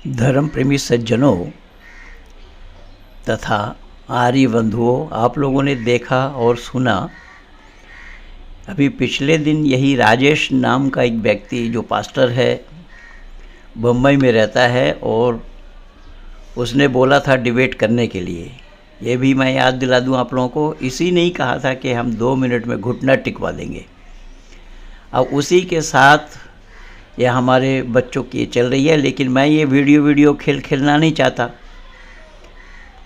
धर्म प्रेमी सज्जनों तथा आर्य बंधुओं, आप लोगों ने देखा और सुना, अभी पिछले दिन यही राजेश नाम का एक व्यक्ति जो पास्टर है, बम्बई में रहता है, और उसने बोला था डिबेट करने के लिए। ये भी मैं याद दिला दूं आप लोगों को, इसी ने ही कहा था कि हम 2 मिनट में घुटना टिकवा देंगे। अब उसी के साथ ये हमारे बच्चों की चल रही है, लेकिन मैं ये वीडियो खेलना नहीं चाहता,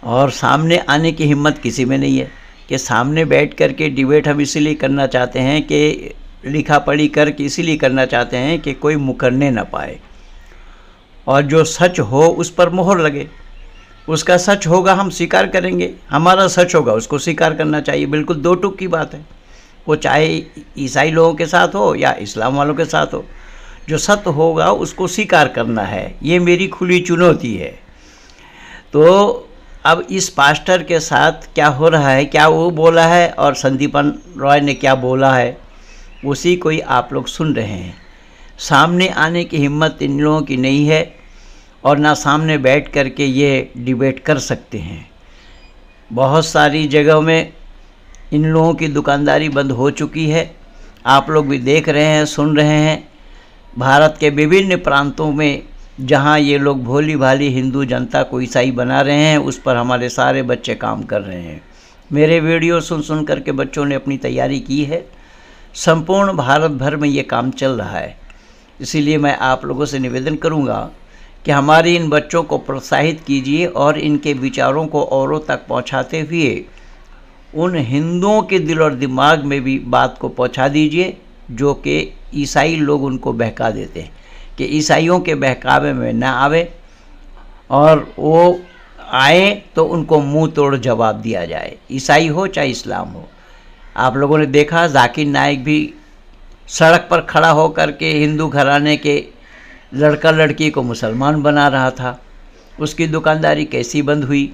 और सामने आने की हिम्मत किसी में नहीं है कि सामने बैठ कर के डिबेट हम इसीलिए करना चाहते हैं कि लिखा पढ़ी करके इसीलिए करना चाहते हैं कि कोई मुकरने ना पाए, और जो सच हो उस पर मोहर लगे। उसका सच होगा हम स्वीकार करेंगे, हमारा सच होगा उसको स्वीकार करना चाहिए। बिल्कुल दो टूक की बात है, वो चाहे ईसाई लोगों के साथ हो या इस्लाम वालों के साथ हो, जो सत्य होगा उसको स्वीकार करना है। ये मेरी खुली चुनौती है। तो अब इस पास्टर के साथ क्या हो रहा है, क्या वो बोला है और संदीपन रॉय ने क्या बोला है, उसी को ही आप लोग सुन रहे हैं। सामने आने की हिम्मत इन लोगों की नहीं है, और ना सामने बैठ कर के ये डिबेट कर सकते हैं। बहुत सारी जगहों में इन लोगों की दुकानदारी बंद हो चुकी है, आप लोग भी देख रहे हैं, सुन रहे हैं। भारत के विभिन्न प्रांतों में जहां ये लोग भोली भाली हिंदू जनता को ईसाई बना रहे हैं, उस पर हमारे सारे बच्चे काम कर रहे हैं। मेरे वीडियो सुन करके बच्चों ने अपनी तैयारी की है। संपूर्ण भारत भर में ये काम चल रहा है। इसीलिए मैं आप लोगों से निवेदन करूंगा कि हमारे इन बच्चों को प्रोत्साहित कीजिए और इनके विचारों को औरों तक पहुंचाते हुए उन हिंदुओं के दिल और दिमाग में भी बात को पहुंचा दीजिए, जो कि ईसाई लोग उनको बहका देते हैं, कि ईसाइयों के बहकावे में ना आवे, और वो आए तो उनको मुंह तोड़ जवाब दिया जाए, ईसाई हो चाहे इस्लाम हो। आप लोगों ने देखा जाकिर नाइक भी सड़क पर खड़ा होकर के हिंदू घराने के लड़का लड़की को मुसलमान बना रहा था, उसकी दुकानदारी कैसी बंद हुई।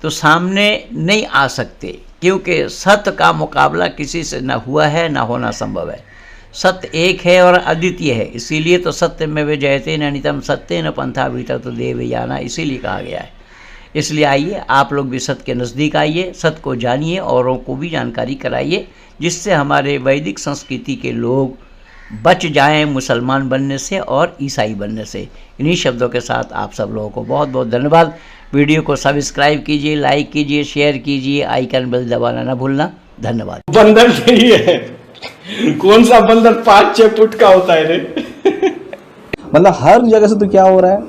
तो सामने नहीं आ सकते, क्योंकि सत्य का मुकाबला किसी से ना हुआ है, ना होना संभव है। सत्य एक है और अद्वितीय है, इसीलिए तो सत्य में वे जयते न नितम सत्य न पंथा भीतर तो देव जाना, इसीलिए कहा गया है। इसलिए आइए आप लोग भी सत्य के नज़दीक आइए, सत्य को जानिए, औरों को भी जानकारी कराइए, जिससे हमारे वैदिक संस्कृति के लोग बच जाएं मुसलमान बनने से और ईसाई बनने से। इन्हीं शब्दों के साथ आप सब लोगों को बहुत बहुत धन्यवाद। वीडियो को सब्सक्राइब कीजिए, लाइक कीजिए, शेयर कीजिए, आइकन बेल दबाना ना भूलना। धन्यवाद। बंदर नहीं है, कौन सा बंदर 5-6 फुट का होता है रे? मतलब हर जगह से तो क्या हो रहा है,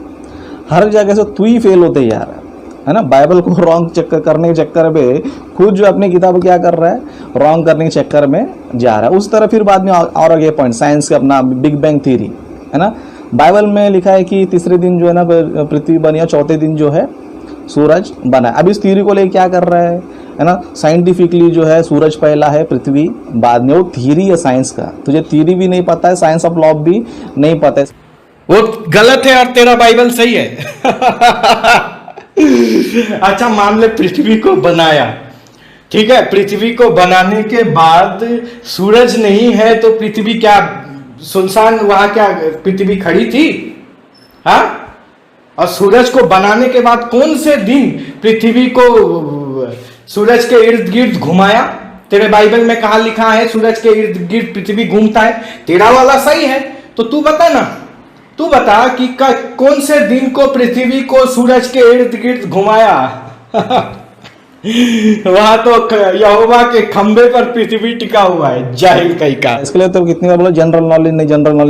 हर जगह से तू ही फेल होते जा रहा है ना। बाइबल को रॉन्ग चक्कर करने के चक्कर में खुद जो अपनी किताब क्या कर रहा है, रॉन्ग करने के चक्कर में जा रहा है। उस तरह फिर बाद में और आगे पॉइंट साइंस का अपना बिग बैंग थ्योरी है ना। बाइबल में लिखा है कि तीसरे दिन जो है ना पृथ्वी बनी, या चौथे दिन जो है सूरज बना। अब इस थ्योरी को लेकर क्या कर रहा है ना, साइंटिफिकली जो है सूरज पहला है, पृथ्वी बाद में। वो थ्योरी है साइंस का, तुझे थ्योरी भी नहीं पता है, साइंस ऑफ लॉ भी नहीं पता है, वो गलत है और तेरा बाइबल सही है। अच्छा मान ले पृथ्वी को बनाया, ठीक है, पृथ्वी को बनाने के बाद सूरज नहीं है तो पृथ्वी क्या सुनसान, वहां क्या पृथ्वी खड़ी थी? हाँ, और सूरज को बनाने के बाद कौन से दिन पृथ्वी को सूरज के इर्द गिर्द घुमाया? तेरे बाइबल में कहा लिखा है सूरज के इर्द गिर्द पृथ्वी घूमता है? तेरा वाला सही है तो तू बता ना, तू बता कि कौन से दिन को पृथ्वी को सूरज के इर्द गिर्द घुमाया? वहां तो यहोवा के खंबे पर पृथ्वी टिका हुआ है, जाहिल कहीं का। इसके लिए तो कितनी बार बोलो जनरल नॉलेज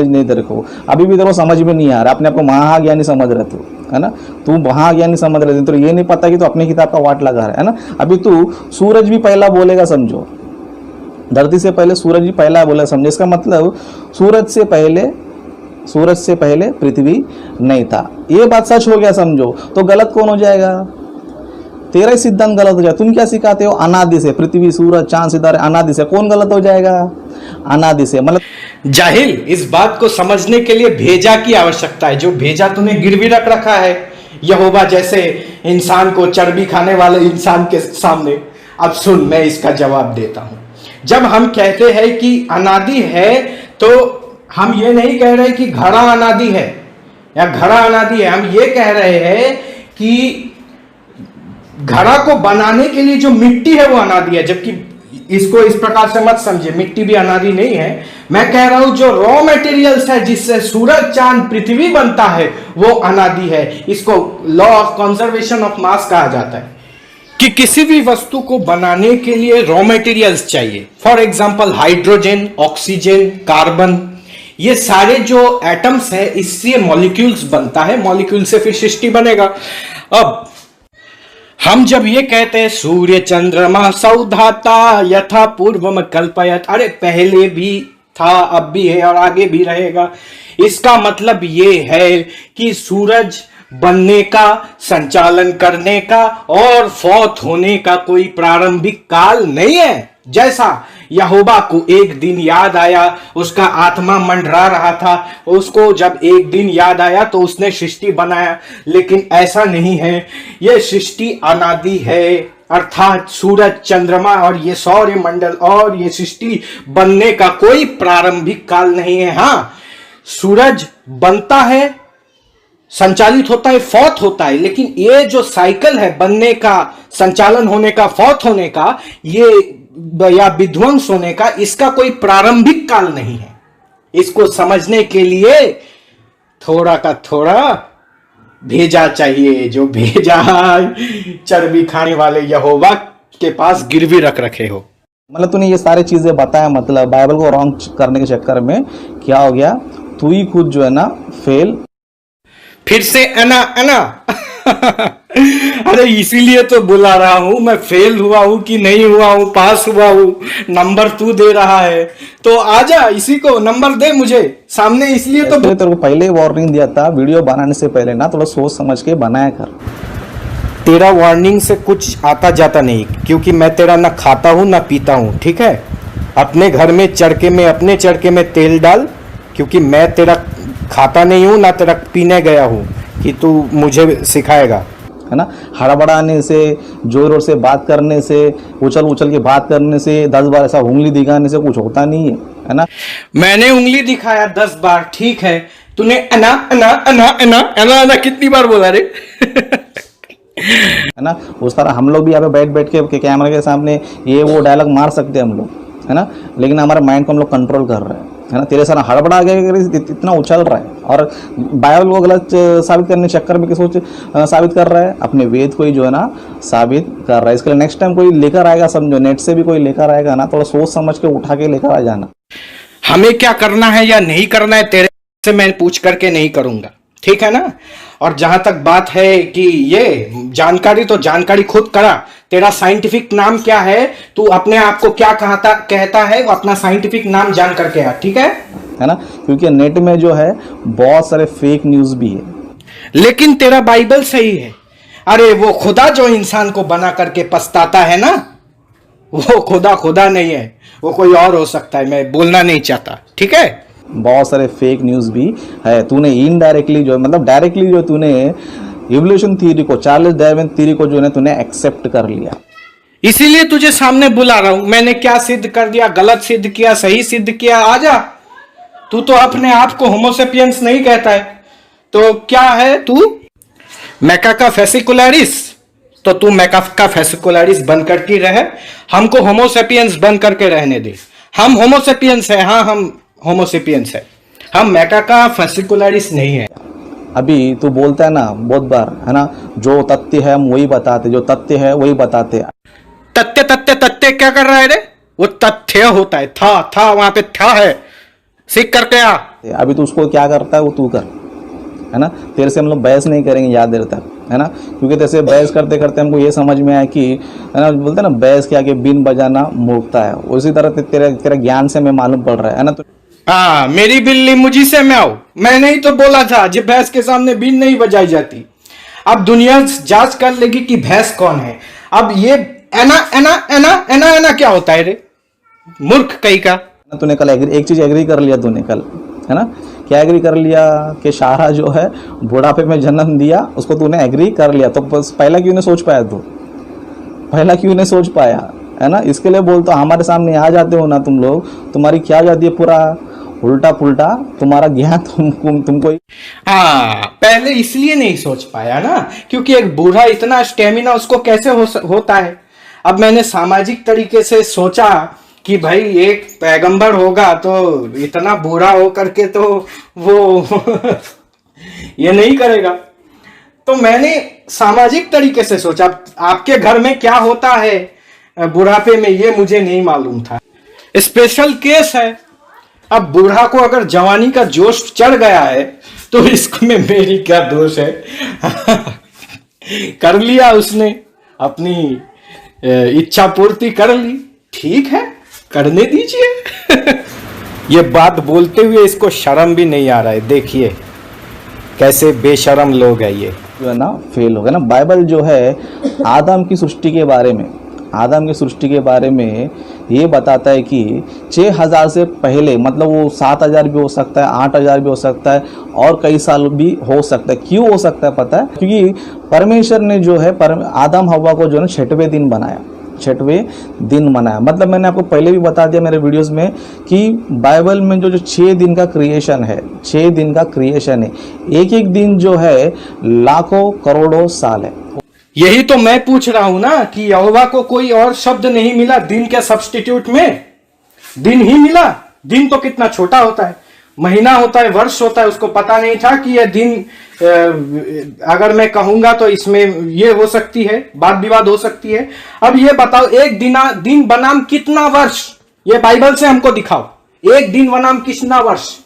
नहीं तेरे को, अभी भी तेरे को समझ में नहीं आ रहा। अपने आप को महाज्ञानी समझ रहे तू है ना, तू महाज्ञानी समझ रहे थे, तो ये नहीं पता कि तू अपनी किताब का वाट लगा रहा है ना। अभी तू सूरज भी पहला बोलेगा समझो, धरती से पहले सूरज भी पहला बोलेगा समझो। इसका मतलब सूरज से पहले पृथ्वी नहीं था। ये बात सच हो गया समझो, तो गलत कौन हो जाएगा? तेरा ही सिद्धांत गलत हो जाएगा। तुम क्या सिखाते हो? अनादि से, पृथ्वी सूरज चांद सितारे अनादि से। कौन गलत हो जाएगा? अनादि से। मतलब जाहिल, इस बात को समझने के लिए भेजा की आवश्यकता है। जो भेजा तूने गिरवी रख रखा है यहोवा जैसे इंसान को, चर्बी खाने वाले इंसान के सामने। अब सुन, मैं इसका जवाब देता हूं। जब हम कहते हैं कि अनादि है, तो हम ये नहीं कह रहे कि घड़ा अनादि है, या घड़ा अनादि है। हम ये कह रहे हैं कि घड़ा को बनाने के लिए जो मिट्टी है वो अनादि है, जबकि इसको इस प्रकार से मत समझे, मिट्टी भी अनादि नहीं है। मैं कह रहा हूं जो रॉ मटेरियल्स है जिससे सूरज चांद पृथ्वी बनता है वो अनादि है। इसको law of conservation of mass कहा जाता है कि किसी भी वस्तु को बनाने के लिए रॉ मटेरियल्स चाहिए। For example hydrogen, oxygen, carbon, ये सारे जो एटम्स है इससे मॉलिक्यूल्स बनता है, मॉलिक्यूल से फिर सृष्टि बनेगा। अब हम जब ये कहते हैं सूर्य चंद्रमा सौधाता यथा पूर्वम कल्पयत, अरे पहले भी था, अब भी है और आगे भी रहेगा, इसका मतलब ये है कि सूरज बनने का, संचालन करने का और फौत होने का कोई प्रारंभिक काल नहीं है। जैसा यहोवा को एक दिन याद आया, उसका आत्मा मंडरा रहा था, उसको जब एक दिन याद आया तो उसने सृष्टि बनाया, लेकिन ऐसा नहीं है। यह सृष्टि अनादि है, अर्थात सूरज, चंद्रमा और ये सौर्य मंडल और ये सृष्टि बनने का कोई प्रारंभिक काल नहीं है। हां, सूरज बनता है, संचालित होता है, फौत होता है, लेकिन ये जो साइकिल है बनने का, संचालन होने का, फौत होने का, ये या विध्वंस होने का, इसका कोई प्रारंभिक काल नहीं है। इसको समझने के लिए थोड़ा का थोड़ा भेजा चाहिए, जो भेजा चर्बी खाने वाले यहोवा के पास गिरवी रख रखे हो। मतलब तूने ये सारी चीजें बताया, मतलब बाइबल को रॉन्ग करने के चक्कर में क्या हो गया, तू ही खुद जो है ना फेल। फिर से अना अरे इसीलिए तो बुला रहा हूं, मैं फेल हुआ हूं कि नहीं हुआ हूं, पास हुआ हूं, नंबर तू दे रहा है तो आजा, इसी को नंबर दे मुझे सामने, इसलिए तो तेरे को पहले ही वार्निंग दिया था वीडियो बनाने से पहले ना, थोड़ा सोच समझ के बनाया कर। तेरा वार्निंग से कुछ आता जाता नहीं, क्योंकि मैं तेरा ना खाता हूं ना पीता हूं, ठीक है। अपने घर में चड़के में, अपने चड़के में तेल डाल, क्योंकि मैं तेरा खाता नहीं हूं ना तेरा पीने गया हूं कि तू मुझे सिखाएगा, है ना। हड़बड़ाने से, जोर जोर से बात करने से, उछल उछल के बात करने से, 10 बार ऐसा उंगली दिखाने से कुछ होता नहीं है ना। मैंने उंगली दिखाया 10 बार, ठीक है, तूने अना अना अना अना अना अना कितनी बार बोला रे है ना। उस तरह हम लोग भी यहाँ पे बैठ बैठ के कैमरे के सामने ये वो डायलॉग मार सकते हैं हम लोग, है ना, लेकिन हमारे माइंड को हम लोग कंट्रोल कर रहे हैं, है ना। तेरे सारा हड़बड़ा गया, इतना उछल रहा है और बाइबल को गलत साबित करने चक्कर में सोच साबित कर रहा है, अपने वेद को ही जो है ना साबित कर रहा है। इसके लिए नेक्स्ट टाइम कोई लेकर आएगा, समझो, नेट से भी कोई लेकर आएगा ना, थोड़ा सोच समझ के उठा के लेकर आ जाना। हमें क्या करना है या नहीं करना है तेरे से मैं पूछ करके नहीं करूंगा, ठीक है ना। और जहां तक बात है कि ये जानकारी, तो जानकारी खुद करा। तेरा साइंटिफिक नाम क्या है, तू अपने आप को क्या कहता है, वो अपना साइंटिफिक नाम जान करके आ, ठीक है ना। क्योंकि नेट में जो है बहुत सारे फेक न्यूज भी है, लेकिन तेरा बाइबल सही है। अरे वो खुदा जो इंसान को बना करके पछताता है ना, वो खुदा नहीं है, वो कोई और हो सकता है, मैं बोलना नहीं चाहता, ठीक है। बहुत सारे फेक न्यूज भी है। तूने इनडायरेक्टली जो, मतलब डायरेक्टली जो तूने इवोल्यूशन थ्योरी को, चार्ल्स डार्विन थ्योरी को जो है तूने एक्सेप्ट कर लिया। इसीलिए तुझे सामने बुला रहा हूं। मैंने क्या सिद्ध कर दिया, गलत सिद्ध किया, सही सिद्ध किया, आजा। तू तो अपने आप को होमोसेपियंस नहीं कहता है, तो क्या है तू, मैकाका फेसिकुलरिस, तो तू मैकाका फेसिकुलरिस बन करके रहे, हमको होमोसेपियंस बन करके रहने दे। हम होमोसेपियंस है, हाँ हम होमोसेपियंस है, हम मैकाका फेसिकुलरिस नहीं है। अभी तू बोलता है ना बहुत बार, है ना, जो तथ्य है हम वही बताते, जो तथ्य है वही बताते। तथ्य तथ्य तथ्य क्या कर रहा है रे, वो तथ्य होता है, था वहां पे था है, सीख करके आ। अभी तू उसको क्या करता है वो तू कर, है ना। तेरे से हम लोग बहस नहीं करेंगे याद देर तक, है ना, क्योंकि तेरे से बहस करते करते हमको ये समझ में आया कि, है ना, बोलते हैं ना बहस क्या कि बिन बजाना मूर्खता है, उसी तरह तेरा ज्ञान से हमें मालूम पड़ रहा है ना। तो हाँ, मेरी बिल्ली मुझी से मैं आओ, मैंने ही तो बोला था जब भैंस के सामने बीन नहीं बजाई जाती। अब दुनिया जांच कर लेगी कि भैंस कौन है। अब ये एना एना एना एना एना क्या होता है रे, मूर्ख कहीं का। तूने कल एक चीज एग्री कर लिया तूने कल, है ना, क्या एग्री कर लिया कि शाहरा जो है बुढ़ापे में जन्म दिया, उसको तूने एग्री कर लिया। तो बस पहला क्यों नहीं सोच पाया तू, पहला क्यों नहीं सोच पाया, है ना। इसके लिए बोलता हमारे सामने आ जाते हो ना तुम लोग, तुम्हारी क्या जाती है, पूरा उल्टा पुल्टा तुम्हारा ज्ञान तुमको हाँ, पहले इसलिए नहीं सोच पाया ना, क्योंकि एक बूढ़ा इतना स्टेमिना उसको कैसे होता है। अब मैंने सामाजिक तरीके से सोचा कि भाई एक पैगंबर होगा तो इतना बूढ़ा हो करके तो वो ये नहीं करेगा। तो मैंने सामाजिक तरीके से सोचा। आपके घर में क्या होता है बुढ़ापे में ये मुझे नहीं मालूम था, स्पेशल केस है। अब बूढ़ा को अगर जवानी का जोश चढ़ गया है तो इसमें मेरी क्या दोष है। कर लिया उसने, अपनी इच्छा पूर्ति कर ली, ठीक है, करने दीजिए। ये बात बोलते हुए इसको शर्म भी नहीं आ रहा है। देखिए कैसे बेशर्म लोग हैं ये, जो है ना फेल हो गया ना। बाइबल जो है आदम की सृष्टि के बारे में ये बताता है कि 6000 से पहले, मतलब वो 7000 भी हो सकता है, 8000 भी हो सकता है, और कई साल भी हो सकता है। क्यों हो सकता है पता है? क्योंकि परमेश्वर ने जो है आदम हव्वा को जो है 6वें दिन बनाया। मतलब मैंने आपको पहले भी बता दिया मेरे वीडियोस में कि बाइबल में जो 6 दिन का क्रिएशन है, 6 दिन का क्रिएशन है, एक एक दिन जो है लाखों करोड़ों साल है। यही तो मैं पूछ रहा हूं ना कि यहोवा को कोई और शब्द नहीं मिला दिन के सब्स्टिट्यूट में, दिन ही मिला। दिन तो कितना छोटा होता है, महीना होता है, वर्ष होता है। उसको पता नहीं था कि यह दिन अगर मैं कहूंगा तो इसमें ये हो सकती है, वाद विवाद हो सकती है। अब ये बताओ, एक दिन बनाम कितना वर्ष? ये बाइबल से हमको दिखाओ, एक दिन बनाम कितना वर्ष?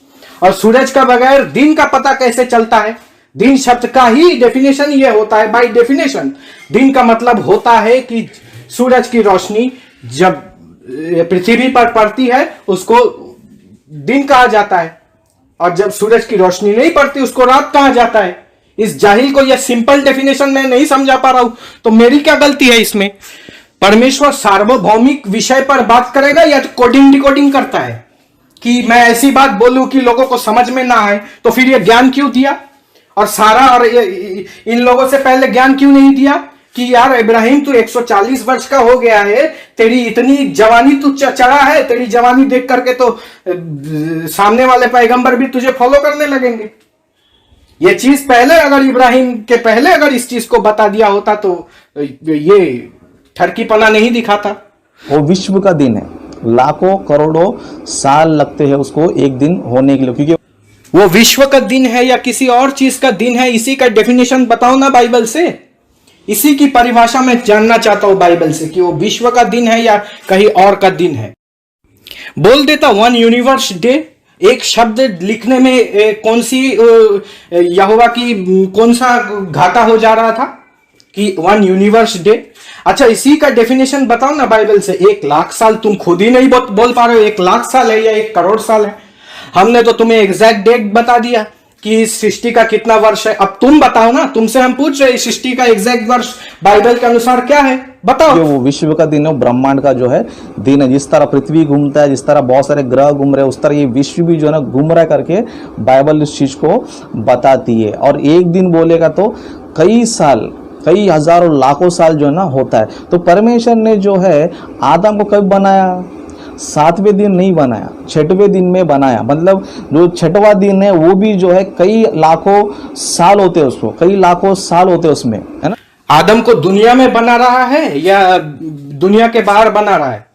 और सूरज का बगैर दिन का पता कैसे चलता है? दिन शब्द का ही डेफिनेशन ये होता है, बाय डेफिनेशन दिन का मतलब होता है कि सूरज की रोशनी जब पृथ्वी पर पड़ती है उसको दिन कहा जाता है, और जब सूरज की रोशनी नहीं पड़ती उसको रात कहा जाता है। इस जाहिल को यह सिंपल डेफिनेशन मैं नहीं समझा पा रहा हूं, तो मेरी क्या गलती है इसमें? परमेश्वर सार्वभौमिक विषय पर बात करेगा या तो कोडिंग डिकोडिंग करता है कि मैं ऐसी बात बोलूं कि लोगों को समझ में ना आए? तो फिर यह ज्ञान क्यों दिया? और सारा और इन लोगों से पहले ज्ञान क्यों नहीं दिया कि यार इब्राहिम तू 140 वर्ष का हो गया है, तेरी इतनी जवानी तू चढ़ा है, तेरी जवानी देख करके तो सामने वाले पैगंबर भी तुझे फॉलो करने लगेंगे। ये चीज पहले अगर इब्राहिम के पहले अगर इस चीज को बता दिया होता तो ये ठरकीपना नहीं दिखाता। वो विश्व का दिन है, लाखों करोड़ों साल लगते हैं उसको एक दिन होने के लिए, क्योंकि वो विश्व का दिन है या किसी और चीज का दिन है, इसी का डेफिनेशन बताओ ना बाइबल से। इसी की परिभाषा मैं जानना चाहता हूं बाइबल से कि वो विश्व का दिन है या कहीं और का दिन है। बोल देता वन यूनिवर्स डे। एक शब्द लिखने में कौन सी यहोवा की कौन सा घाटा हो जा रहा था कि वन यूनिवर्स डे। अच्छा, इसी का डेफिनेशन बताओ ना बाइबल से। 1 लाख साल तुम खुद ही नहीं बोल पा रहे हो, 1 लाख साल है या 1 करोड़ साल है? हमने तो तुम्हें एग्जैक्ट डेट बता दिया कि इस सृष्टि का कितना वर्ष है। अब तुम बताओ ना, तुमसे हम पूछ रहे हैं सृष्टि का एग्जैक्ट वर्ष बाइबल के अनुसार क्या है, बताओ। जो वो विश्व का दिन है, ब्रह्मांड का जो है दिन है। जिस तरह पृथ्वी घूमता है, जिस तरह बहुत सारे ग्रह घूम रहे हैं, उस तरह ये विश्व भी जो है ना घूम रहा है करके बाइबल इस चीज को बताती है। और एक दिन बोलेगा तो कई साल, कई हजारों लाखों साल जो है ना होता है। तो परमेश्वर ने जो है आदम को कब बनाया? 7वें दिन नहीं बनाया, 6वें दिन में बनाया। मतलब जो 6वां दिन है वो भी जो है कई लाखों साल होते हैं उसको, कई लाखों साल होते हैं उसमें, है ना। आदम को दुनिया में बना रहा है या दुनिया के बाहर बना रहा है?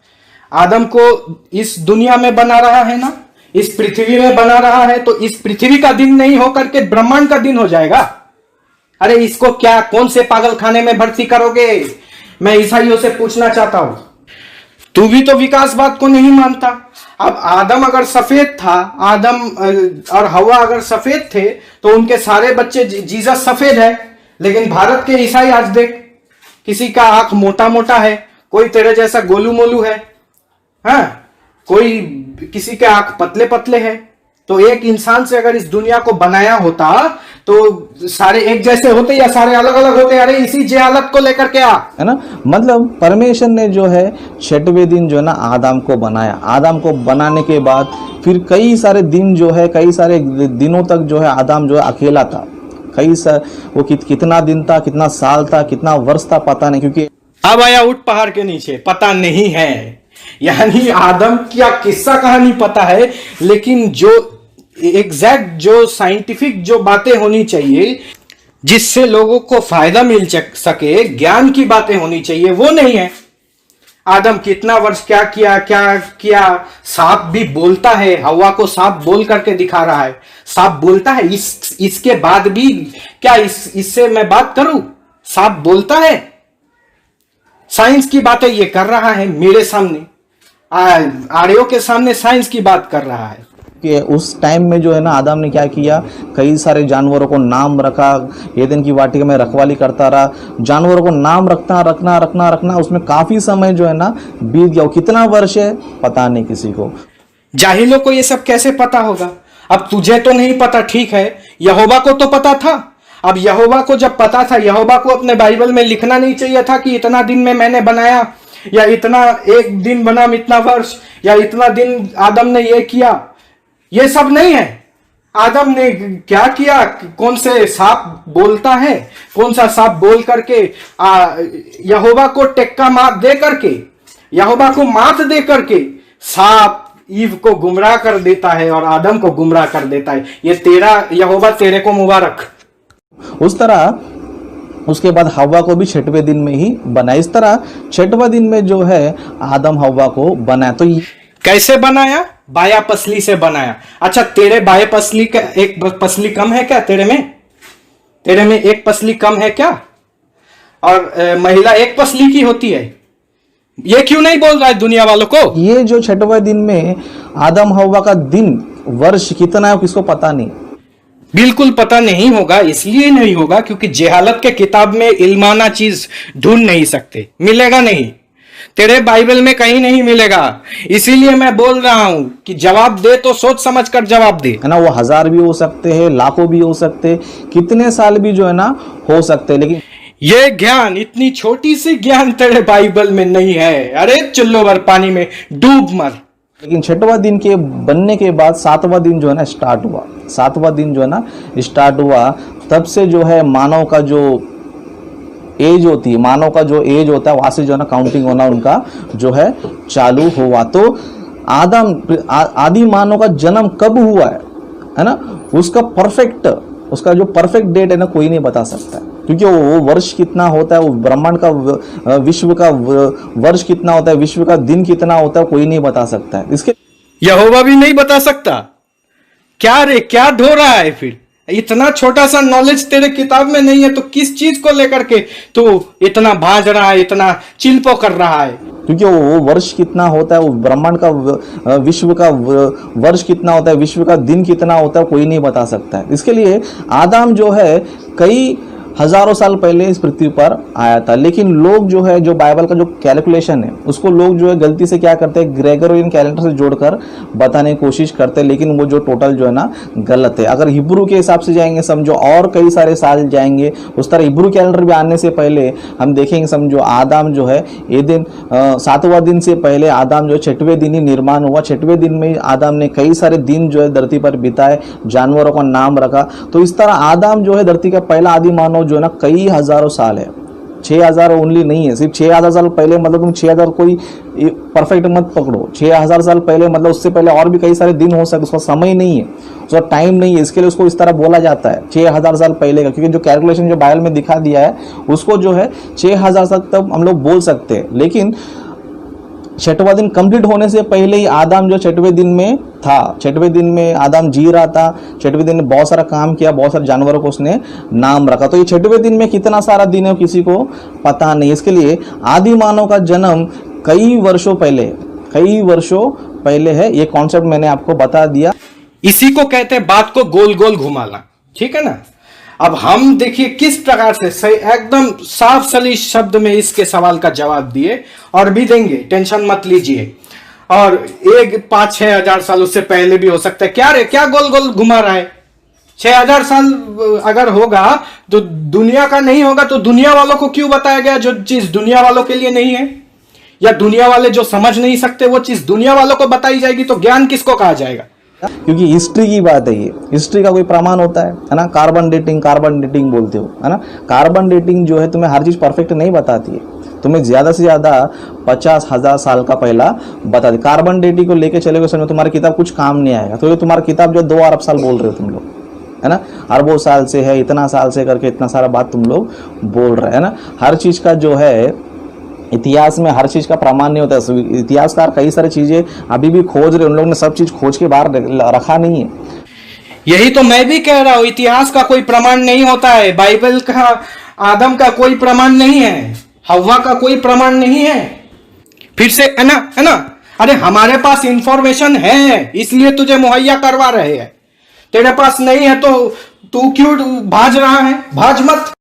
आदम को इस दुनिया में बना रहा है ना, इस पृथ्वी में बना रहा है। तो इस पृथ्वी का दिन नहीं होकर के ब्रह्मांड का दिन हो जाएगा। अरे इसको क्या कौन से पागल खाने में भर्ती करोगे? मैं ईसाइयों से पूछना चाहता हूं। तू भी तो विकासवाद को नहीं मानता। अब आदम अगर सफेद था, आदम और हवा अगर सफेद थे तो उनके सारे बच्चे जीसस सफेद है। लेकिन भारत के ईसाई आज देख, किसी का आंख मोटा मोटा है, कोई तेरे जैसा गोलू मोलू है, हाँ, कोई किसी के आंख पतले पतले है। तो एक इंसान से अगर इस दुनिया को बनाया होता तो सारे एक जैसे होते या सारे अलग अलग होते? अरे इसी जेहालत को लेकर के आ, है ना। मतलब परमेश्वर ने जो है 6वें दिन जो है ना आदम को बनाया। आदम को बनाने के बाद फिर कई सारे दिन जो है, कई सारे दिनों तक जो है आदम जो है अकेला था। वो कितना दिन था, कितना साल था, कितना वर्ष था, पता नहीं। क्योंकि अब आया उठ पहाड़ के नीचे, पता नहीं है। यानी आदम क्या किस्सा कहानी पता है, लेकिन जो एग्जैक्ट जो साइंटिफिक जो बातें होनी चाहिए जिससे लोगों को फायदा मिल सके, ज्ञान की बातें होनी चाहिए, वो नहीं है। आदम कितना वर्ष क्या किया, सांप भी बोलता है, हवा को सांप बोल करके दिखा रहा है, सांप बोलता है। इसके बाद भी क्या इससे मैं बात करूं? सांप बोलता है, साइंस की बातें ये कर रहा है मेरे सामने, आर्यों के सामने साइंस की बात कर रहा है। कि उस टाइम में जो है ना आदम ने क्या किया, कई सारे जानवरों को नाम रखा, एदन की वाटिका में रखवाली करता रहा, जानवरों को नाम रखना, उसमें काफी समय जो है ना बीत गया। कितना वर्ष है पता नहीं किसी को। जाहिलों को ये सब कैसे पता होगा? अब तुझे तो नहीं पता, ठीक है, यहोवा को तो पता था। अब यहोवा को जब पता था, यहोवा को अपने बाइबल में लिखना नहीं चाहिए था कि इतना दिन में मैंने बनाया, या इतना एक दिन बना इतना वर्ष, या इतना दिन आदम ने ये किया? ये सब नहीं है। आदम ने क्या किया? कौन से सांप बोलता है, कौन सा सांप बोल करके यहोवा को टेक्का मात दे करके, यहोवा को मात दे करके सांप ईव को गुमराह कर देता है और आदम को गुमराह कर देता है। ये तेरा यहोवा तेरे को मुबारक। उस तरह उसके बाद हव्वा को भी 6वें दिन में ही बनाया। इस तरह 6वें दिन में जो है आदम हव्वा को बनाया। तो कैसे बनाया? बाया पसली से बनाया। अच्छा, तेरे बाया पसली का एक पसली कम है क्या? तेरे में एक पसली कम है क्या? और महिला एक पसली की होती है। ये क्यों नहीं बोल रहा है दुनिया वालों को? ये जो 6वें दिन में आदम हव्वा का दिन वर्ष कितना है किसको पता नहीं, बिल्कुल पता नहीं होगा। इसलिए नहीं होगा क्योंकि जेहालत के किताब में इल्माना चीज ढूंढ नहीं सकते, मिलेगा नहीं, तेरे बाइबल में कहीं नहीं मिलेगा। इसीलिए मैं बोल रहा हूं कि जवाब दे तो सोच समझ कर जवाब दे, है ना। वो 1000 भी हो सकते हैं, लाखों भी हो सकते हैं, कितने साल भी जो है ना हो सकते हैं, लेकिन ये ज्ञान, इतनी छोटी सी ज्ञान तेरे बाइबल में नहीं है। अरे चुल्लो भर पानी में डूब मर। लेकिन 6वां दिन के बनने के बाद 7वां दिन जो है ना स्टार्ट हुआ। 7वां दिन जो है ना स्टार्ट हुआ, तब से जो है मानव का जो एज होती है, मानव का जो एज होता है वहां से जो है ना काउंटिंग होना उनका जो है चालू हुआ। तो आदि मानव का जन्म कब हुआ है ना, उसका जो परफेक्ट डेट है ना कोई नहीं बता सकता है, क्योंकि वो वर्ष कितना होता है, वो ब्रह्मांड का विश्व का वर्ष कितना होता है, विश्व का दिन कितना होता है, कोई नहीं बता सकता है। इसके यहोवा भी नहीं बता सकता। क्या रे, क्या ढो रहा है फिर? इतना छोटा सा नॉलेज तेरे किताब में नहीं है तो किस चीज को लेकर के तू इतना भांज रहा है, इतना चिल्पो कर रहा है? क्योंकि वो वर्ष कितना होता है, वो ब्रह्मांड का विश्व का वर्ष कितना होता है, विश्व का दिन कितना होता है, कोई नहीं बता सकता है। इसके लिए आदम जो है कई हजारों साल पहले इस पृथ्वी पर आया था, लेकिन लोग जो है जो बाइबल का जो कैलकुलेशन है उसको लोग जो है गलती से क्या करते हैं, ग्रेगोरियन कैलेंडर से जोड़कर बताने की कोशिश करते हैं, लेकिन वो जो टोटल जो है ना गलत है। अगर हिब्रू के हिसाब से जाएंगे समझो और कई सारे साल जाएंगे, उस तरह हिब्रू कैलेंडर भी आने से पहले हम देखेंगे समझो आदम जो है ये दिन 7वां दिन से पहले आदम जो 6वें दिन ही निर्माण हुआ। 6वें दिन में आदम ने कई सारे दिन जो है धरती पर बिताए, जानवरों का नाम रखा। तो इस तरह आदम जो है धरती का पहला आदि मानव जो है ना कई हजारों साल है, 6000 ओनली नहीं है, सिर्फ 6000 साल पहले मतलब तुम 6000 कोई परफेक्ट मत पकड़ो, 6000 साल पहले मतलब उससे पहले और भी कई सारे दिन हो सकते, उसका समय नहीं है, उसका टाइम नहीं है, इसके लिए उसको इस तरह बोला जाता है 6000 साल पहले का, क्योंकि जो कैलकुलेशन जो बाइबल में दिखा दिया है उसको जो है 6000 साल तक हम लोग बोल सकते हैं। लेकिन 6वां दिन कंप्लीट होने से पहले ही आदम जो 6वें दिन में था, 6वें दिन में आदम जी रहा था, 6वें दिन में बहुत सारा काम किया, बहुत सारे जानवरों को उसने नाम रखा। तो ये 6वें दिन में कितना सारा दिन है किसी को पता नहीं। इसके लिए आदि मानव का जन्म कई वर्षों पहले है। ये कॉन्सेप्ट मैंने आपको बता दिया। इसी को कहते हैं बात को गोल गोल घुमाना, ठीक है ना। अब हम देखिए किस प्रकार से सही एकदम साफ सलीस शब्द में इसके सवाल का जवाब दिए और भी देंगे, टेंशन मत लीजिए। और 5-6 हजार साल उससे पहले भी हो सकता है। क्या रे, क्या गोल गोल घुमा रहा है? 6000 साल अगर होगा तो दुनिया का नहीं होगा तो दुनिया वालों को क्यों बताया गया जो चीज दुनिया वालों के लिए नहीं है? या दुनिया वाले जो समझ नहीं सकते वो चीज दुनिया वालों को बताई जाएगी तो ज्ञान किसको कहा जाएगा? क्योंकि हिस्ट्री की बात है, ये हिस्ट्री का कोई प्रमाण होता है ना। कार्बन डेटिंग बोलते हो, है ना। कार्बन डेटिंग जो है तुम्हें हर चीज परफेक्ट नहीं बताती है। तुम्हें ज़्यादा से ज़्यादा 50,000 साल का पहला बता दे। कार्बन डेटिंग को लेके चले गए समय तुम्हारी किताब कुछ काम नहीं आएगा। तो ये तुम्हारी किताब जो 2 अरब साल बोल रहे हो तुम लोग, है ना, अरबों साल से है, इतना साल से करके इतना सारा बात तुम लोग बोल रहे हैं ना। हर चीज़ का जो है इतिहास में हर चीज़ का प्रमाण नहीं होता है। इतिहासकार कई सारी चीज़ें अभी भी खोज रहे, उन लोगों ने सब चीज़ खोज के बाहर रखा नहीं है। यही तो मैं भी कह रहा हूं, इतिहास का कोई प्रमाण नहीं होता है। बाइबल का, आदम का कोई प्रमाण नहीं है, हव्वा का कोई प्रमाण नहीं है। फिर से है ना, अरे हमारे पास इंफॉर्मेशन है इसलिए तुझे मुहैया करवा रहे हैं। तेरे पास नहीं है तो तू क्यों भाज रहा है? भाज मत।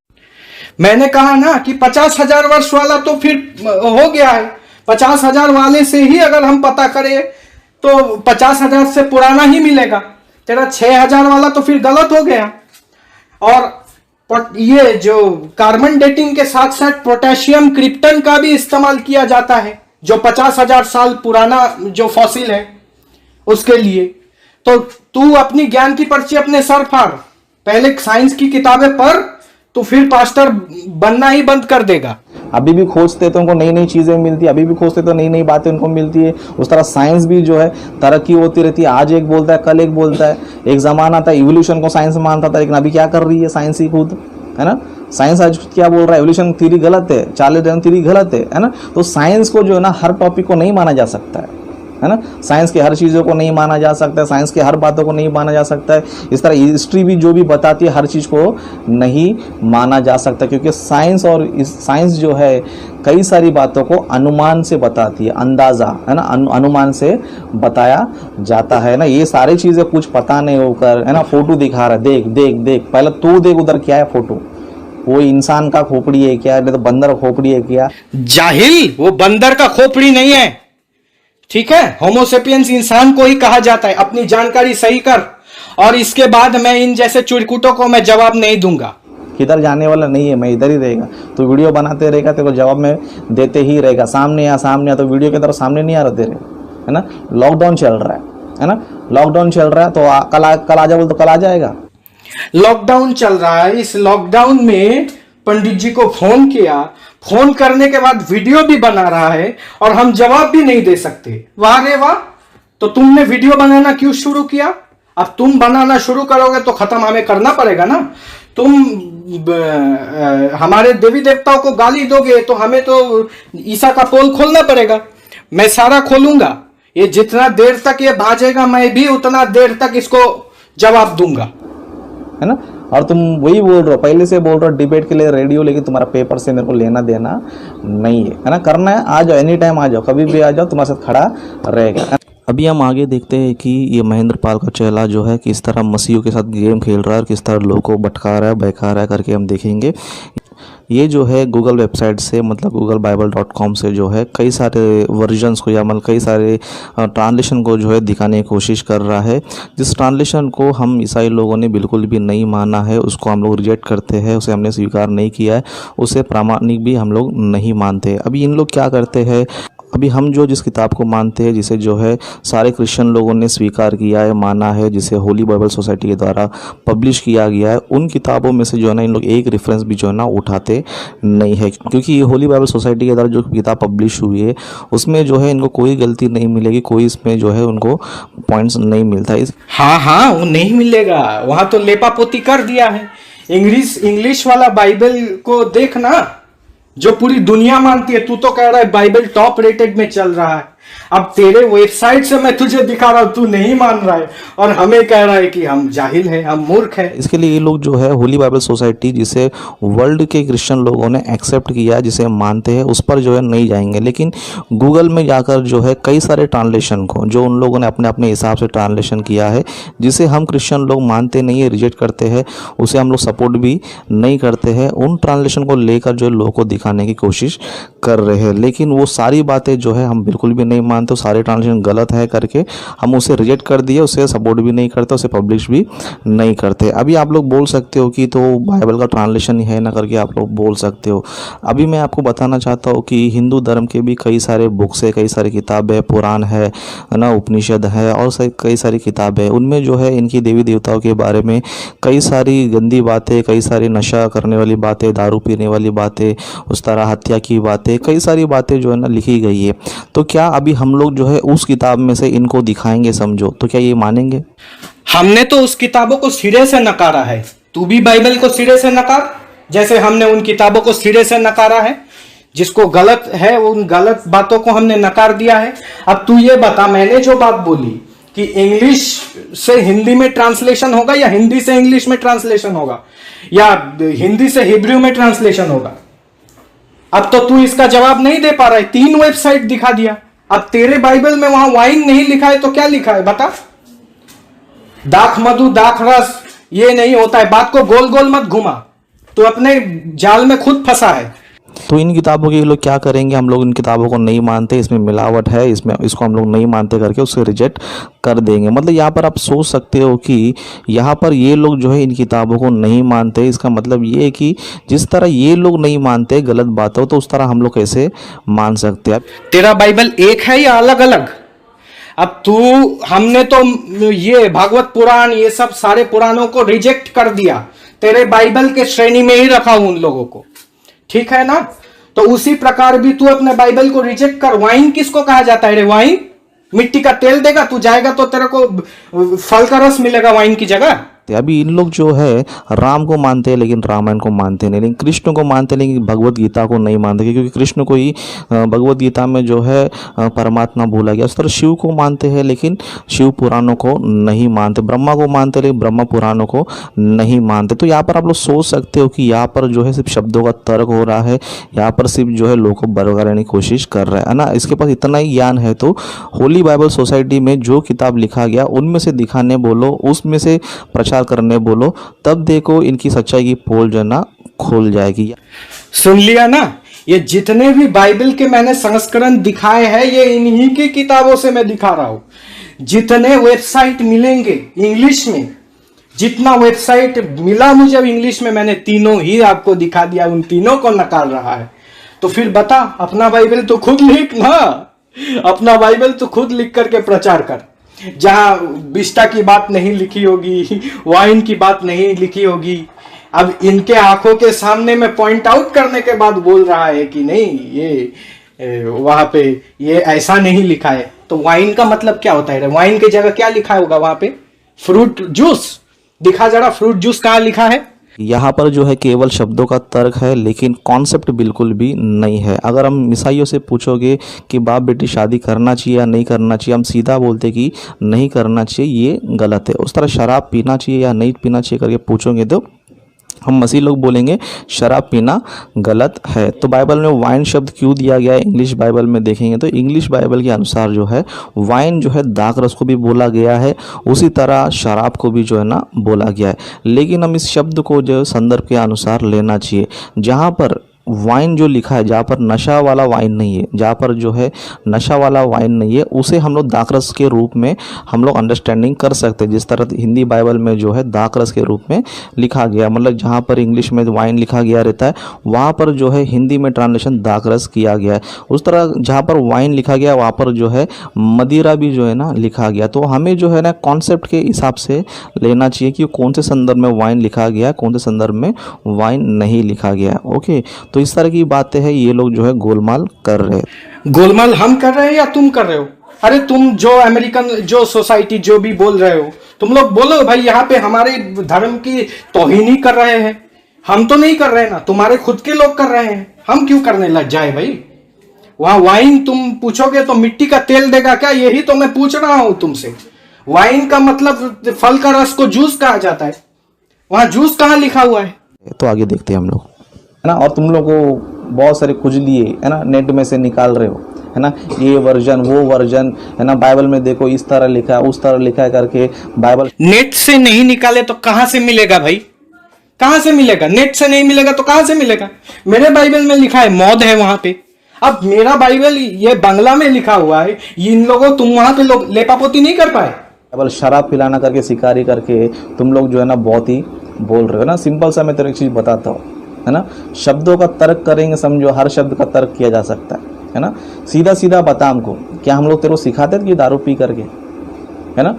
मैंने कहा ना कि 50,000 वर्ष वाला तो फिर हो गया है। 50,000 वाले से ही अगर हम पता करें तो 50,000 से पुराना ही मिलेगा। तेरा 6,000 वाला तो फिर गलत हो गया। और ये जो कार्बन डेटिंग के साथ साथ पोटेशियम क्रिप्टन का भी इस्तेमाल किया जाता है, जो 50,000 साल पुराना जो फॉसिल है उसके लिए। तो तू अपनी ज्ञान की पर्ची अपने सर फाड़, पहले साइंस की किताबें पढ़, तो फिर पास्टर बनना ही बंद कर देगा। अभी भी खोजते तो उनको नई नई चीज़ें मिलती है, अभी भी खोजते तो नई नई बातें उनको मिलती है। उस तरह साइंस भी जो है तरक्की होती रहती है। आज एक बोलता है, कल एक बोलता है। एक ज़माना था इवोल्यूशन को साइंस मानता था, लेकिन अभी क्या कर रही है साइंस ही खुद, है ना। साइंस आज क्या बोल रहा है, एवोल्यूशन थ्योरी गलत है, चार्ल्स डार्विन थ्योरी गलत है ना। तो साइंस को जो है ना हर टॉपिक को नहीं माना जा सकता है ना। साइंस के हर चीज़ों को नहीं माना जा सकता है, साइंस के हर बातों को नहीं माना जा सकता है। इस तरह हिस्ट्री भी जो भी बताती है हर चीज़ को नहीं माना जा सकता, क्योंकि साइंस जो है कई सारी बातों को अनुमान से बताती है, अंदाज़ा, है ना, अनुमान से बताया जाता है ना। ये सारी चीज़ें कुछ पता नहीं होकर, है ना, फोटो दिखा रहा है, देख देख देख, पहले तू देख उधर क्या है फोटो, वो इंसान का खोपड़ी है क्या, नहीं तो बंदर का खोपड़ी है क्या? जाहिल, वो बंदर का खोपड़ी नहीं है, ठीक है। होमोसेपियंस इंसान को ही कहा जाता है। अपनी जानकारी सही कर, और इसके बाद मैं इन जैसे चुड़कुटों को मैं जवाब नहीं दूंगा। किधर जाने वाला नहीं है, मैं इधर ही रहेगा। तो वीडियो बनाते रहेगा, तेरे को जवाब में देते ही रहेगा। सामने आ तो वीडियो की तरफ सामने नहीं आ रहा तेरे, है ना। लॉकडाउन चल रहा है ना, लॉकडाउन चल रहा है तो कल आ जा बोल तो कल आ जाएगा। लॉकडाउन चल रहा है, इस लॉकडाउन में पंडित जी को फोन किया, फोन करने के बाद वीडियो भी बना रहा है और हम जवाब भी नहीं दे सकते। वाह रे वाह। तो तुमने वीडियो बनाना क्यों शुरू किया? अब तुम बनाना शुरू करोगे तो खत्म हमें करना पड़ेगा ना। तुम हमारे देवी देवताओं को गाली दोगे तो हमें तो ईसा का पोल खोलना पड़ेगा। मैं सारा खोलूंगा। ये जितना देर तक ये भाजेगा मैं भी उतना देर तक इसको जवाब दूंगा, है ना। और तुम वही बोल रहे हो, पहले से बोल रहे हो डिबेट के लिए रेडी हो, लेकिन तुम्हारा पेपर से मेरे को लेना देना नहीं है ना। करना है आ जाओ, एनी टाइम आ जाओ, कभी भी आ जाओ, तुम्हारे साथ खड़ा रहेगा। अभी हम आगे देखते हैं कि ये महेंद्र पाल का चेला जो है किस तरह मसीहों के साथ गेम खेल रहा है और किस तरह लोगों को भटका रहा है, बहका रहा है करके हम देखेंगे। ये जो है गूगल वेबसाइट से, मतलब googlebible.com से जो है कई सारे वर्जन्स को या मतलब कई सारे ट्रांसलेशन को जो है दिखाने की कोशिश कर रहा है। जिस ट्रांसलेशन को हम ईसाई लोगों ने बिल्कुल भी नहीं माना है, उसको हम लोग रिजेक्ट करते हैं, उसे हमने स्वीकार नहीं किया है, उसे प्रामाणिक भी हम लोग नहीं मानते। अभी इन लोग क्या करते हैं, अभी हम जो जिस किताब को मानते हैं, जिसे जो है सारे क्रिश्चियन लोगों ने स्वीकार किया है, माना है, जिसे होली बाइबल सोसाइटी के द्वारा पब्लिश किया गया है, उन किताबों में से जो है ना इन लोग एक रेफरेंस भी जो है ना उठाते नहीं है। क्योंकि ये होली बाइबल सोसाइटी के द्वारा जो किताब पब्लिश हुई है उसमें जो है इनको कोई गलती नहीं मिलेगी, कोई इसमें जो है उनको पॉइंट्स नहीं मिलता है। हाँ वो नहीं मिलेगा, वहां तो लेपापोती कर दिया है। इंग्लिश वाला बाइबल को देखना, जो पूरी दुनिया मानती है। तू तो कह रहा है बाइबल टॉप रेटेड में चल रहा है। अब तेरे वेबसाइट से मैं तुझे दिखा रहा हूं, तू नहीं मान रहा है और हमें कह रहा है कि हम जाहिल हैं, हम मूर्ख हैं। इसके लिए ये लोग जो है होली बाइबल सोसाइटी, जिसे वर्ल्ड के क्रिश्चियन लोगों ने एक्सेप्ट किया, जिसे मानते हैं, उस पर जो है नहीं जाएंगे। लेकिन गूगल में जाकर जो है कई सारे ट्रांसलेशन को, जो उन लोगों ने अपने अपने हिसाब से ट्रांसलेशन किया है, जिसे हम क्रिश्चियन लोग मानते नहीं है, रिजेक्ट करते हैं, उसे हम लोग सपोर्ट भी नहीं करते हैं, उन ट्रांसलेशन को लेकर जो लोगों को दिखाने की कोशिश कर रहे हैं। लेकिन वो सारी बातें जो है हम बिल्कुल भी नहीं मानते, सारे ट्रांसलेशन गलत है करके हम उसे रिजेक्ट कर दिए, उसे सपोर्ट भी नहीं करते, उसे पब्लिश भी नहीं करते। अभी आप लोग बोल सकते हो कि तो बाइबल का ट्रांसलेशन ही है ना करके आप लोग बोल सकते हो। अभी मैं आपको बताना चाहता हूँ कि हिंदू धर्म के भी कई सारे बुक्स है, कई सारी किताबें, पुराण है ना, उपनिषद है और कई सारी किताबें, उनमें जो है इनकी देवी देवताओं के बारे में कई सारी गंदी बातें, कई सारी नशा करने वाली बातें, दारू पीने वाली बातें, उस तरह हत्या की बातें, कई सारी बातें जो है ना लिखी गई है। तो क्या अभी हम लोग जो है उस किताब में से इनको दिखाएंगे समझो, तो क्या ये मानेंगे? हमने तो उस किताबों को सिरे से नकारा है, तू भी बाइबल को सिरे से नकार, जैसे हमने उन किताबों को सिरे से नकारा है। जिसको गलत है उन गलत बातों को हमने नकार दिया है। अब तू ये बता, मैंने जो बात बोली कि इंग्लिश से हिंदी में ट्रांसलेशन होगा या हिंदी से इंग्लिश में ट्रांसलेशन होगा या हिंदी से हिब्रू में ट्रांसलेशन होगा, अब तो तू इसका जवाब नहीं दे पा रहा है। 3 वेबसाइट दिखा दिया, अब तेरे बाइबल में वहां वाइन नहीं लिखा है तो क्या लिखा है बता? दाख मधु दाख रस, ये नहीं होता है। बात को गोल गोल मत घुमा, तू अपने जाल में खुद फंसा है। तो इन किताबों के लोग क्या करेंगे, हम लोग इन किताबों को नहीं मानते, इसमें मिलावट है, इसको हम लोग नहीं मानते करके उसे रिजेक्ट कर देंगे। मतलब यहाँ पर आप सोच सकते हो कि यहाँ पर ये लोग जो है इन किताबों को नहीं मानते, इसका मतलब ये है कि जिस तरह ये लोग नहीं मानते गलत बातों, तो उस तरह हम लोग कैसे मान सकते हैं? तेरा बाइबल एक है या अलग अलग? अब तू, हमने तो ये भागवत पुराण ये सब सारे पुराणों को रिजेक्ट कर दिया, तेरे बाइबल के श्रेणी में ही रखा हूं उन लोगों को, ठीक है ना? तो उसी प्रकार भी तू अपने बाइबल को रिजेक्ट कर। वाइन किसको कहा जाता है रे? वाइन मिट्टी का तेल देगा, तू जाएगा तो तेरे को फल का रस मिलेगा वाइन की जगह। अभी इन लोग जो है राम को मानते हैं लेकिन रामायण को मानते नहीं, लेकिन कृष्ण को मानते लेकिन भगवत गीता को नहीं मानते, क्योंकि कृष्ण को ही भगवत गीता में जो है परमात्मा बोला गया। उस तरह शिव को मानते हैं लेकिन शिव पुराणों को नहीं मानते, ब्रह्मा को मानते लेकिन ब्रह्मा पुराणों को नहीं मानते। तो यहाँ पर आप लोग सोच सकते हो कि यहाँ पर जो है सिर्फ शब्दों का तर्क हो रहा है, यहाँ पर सिर्फ जो है लोगों को बरगलाने की कोशिश कर रहा है ना। इसके पास इतना ही ज्ञान है तो होली बाइबल सोसाइटी में जो किताब लिखा गया उनमें से दिखाने बोलो, उसमें से प्रचार करने बोलो, तब देखो इनकी सच्चाई की पोल जो है ना खोल जाएगी। सुन लिया ना, ये जितने भी बाइबल के मैंने संस्करण दिखाए हैं ये इन्हीं की किताबों से मैं दिखा रहा हूं। जितने वेबसाइट मिलेंगे इंग्लिश में, जितना वेबसाइट मिला मुझे इंग्लिश में, मैंने तीनों ही आपको दिखा दिया, उन तीनों को नकार रहा है। तो फिर बता, अपना बाइबल तो खुद लिख ना, अपना बाइबल तो खुद लिख करके प्रचार कर। जहां विष्टा की बात नहीं लिखी होगी, वाइन की बात नहीं लिखी होगी, अब इनके आंखों के सामने में पॉइंट आउट करने के बाद बोल रहा है कि नहीं ये वहां पे ये ऐसा नहीं लिखा है। तो वाइन का मतलब क्या होता है? वाइन की जगह क्या लिखा होगा वहां पे? फ्रूट जूस दिखा जरा, फ्रूट जूस कहां लिखा है? यहाँ पर जो है केवल शब्दों का तर्क है लेकिन कॉन्सेप्ट बिल्कुल भी नहीं है। अगर हम ईसाइयों से पूछोगे कि बाप बेटी शादी करना चाहिए या नहीं करना चाहिए, हम सीधा बोलते कि नहीं करना चाहिए, ये गलत है। उस तरह शराब पीना चाहिए या नहीं पीना चाहिए करके पूछोगे तो हम मसीह लोग बोलेंगे शराब पीना गलत है। तो बाइबल में वाइन शब्द क्यों दिया गया है? इंग्लिश बाइबल में देखेंगे तो इंग्लिश बाइबल के अनुसार जो है वाइन जो है दाख रस को भी बोला गया है, उसी तरह शराब को भी जो है ना बोला गया है। लेकिन हम इस शब्द को जो संदर्भ के अनुसार लेना चाहिए। जहाँ पर वाइन जो लिखा है, जहाँ पर नशा वाला वाइन नहीं है, जहाँ पर जो है नशा वाला वाइन नहीं है, उसे हम लोग दाखरस के रूप में हम लोग अंडरस्टैंडिंग कर सकते हैं। जिस तरह हिंदी बाइबल में जो है दाखरस के रूप में लिखा गया, मतलब जहाँ पर इंग्लिश में वाइन लिखा गया रहता है वहाँ पर जो है हिंदी में ट्रांसलेशन दाखरस किया गया है। उस तरह जहाँ पर वाइन लिखा गया वहाँ पर जो है मदिरा भी जो है ना लिखा गया। तो हमें जो है ना कॉन्सेप्ट के हिसाब से लेना चाहिए कि कौन से संदर्भ में वाइन लिखा गया, कौन से संदर्भ में वाइन नहीं लिखा गया। ओके, तो इस तरह की बातें हैं, ये लोग जो है गोलमाल कर रहे हैं। गोलमाल हम कर रहे हैं या तुम कर रहे हो? अरे तुम जो अमेरिकन जो सोसाइटी जो भी बोल रहे हो, तुम लोग बोलो भाई यहाँ पे हमारे धर्म की तौहीनी कर रहे हैं। हम तो नहीं कर रहे ना, तुम्हारे खुद के लोग कर रहे हैं, हम क्यों करने लग जाए भाई? वहां वाइन तुम पूछोगे तो मिट्टी का तेल देगा क्या? यही तो मैं पूछ रहा हूं तुमसे। वाइन का मतलब फल का रस को जूस कहा जाता है, वहां जूस कहाँ लिखा हुआ है? तो आगे देखते हैं हम लोग, है ना। और तुम लोग को बहुत सारे खुजलिए है ना नेट में से निकाल रहे हो, है ना, ये वर्जन वो वर्जन, है ना, बाइबल में देखो इस तरह लिखा है उस तरह लिखा है करके। बाइबल नेट से नहीं निकाले तो कहां से मिलेगा भाई? कहां से मिलेगा? नेट से नहीं मिलेगा तो कहां से मिलेगा? मेरे बाइबल में लिखा है मौत है वहां पे। अब मेरा बाइबल ये बांग्ला में लिखा हुआ है, इन लोगों तुम वहां पे लोग लेपापोती नहीं कर पाए। केवल शराब पिलाना करके शिकारी करके तुम लोग जो है ना बहुत ही बोल रहे हो ना। सिंपल सा मैं तेरे एक चीज बताता हूँ, है ना। शब्दों का तर्क करेंगे, समझो हर शब्द का तर्क किया जा सकता है ना। सीधा सीधा बता हमको, क्या हम लोग तेरे को सिखाते थे कि दारू पी करके, है ना।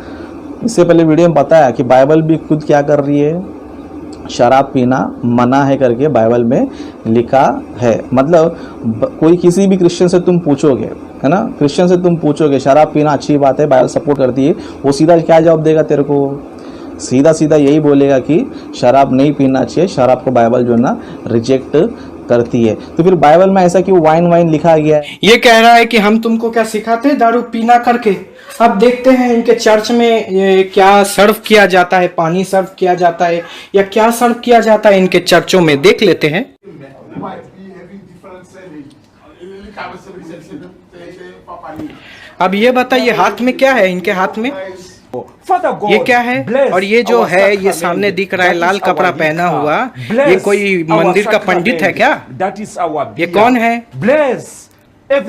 इससे पहले वीडियो में बताया कि बाइबल भी खुद क्या कर रही है, शराब पीना मना है करके बाइबल में लिखा है। मतलब कोई किसी भी क्रिश्चियन से तुम पूछोगे, है ना, क्रिश्चियन से तुम पूछोगे शराब पीना अच्छी बात है, बाइबल सपोर्ट करती है, वो सीधा क्या जवाब देगा तेरे को? सीधा सीधा यही बोलेगा कि शराब नहीं पीना चाहिए, शराब को बाइबल जो है ना रिजेक्ट करती है। तो फिर बाइबल में ऐसा क्यों वाइन वाइन लिखा गया है? ये कह रहा है कि हम तुमको क्या सिखाते हैं दारू पीना करके। अब देखते हैं इनके चर्च में ये क्या सर्व किया जाता है, पानी सर्व किया जाता है या क्या सर्व किया जाता है इनके चर्चों में, देख लेते हैं। अब ये बताइए हाथ में क्या है इनके हाथ में, ये क्या है? और ये जो है ये सामने दिख रहा है लाल कपड़ा पहना हुआ, ये कोई मंदिर का पंडित है क्या? ये कौन है?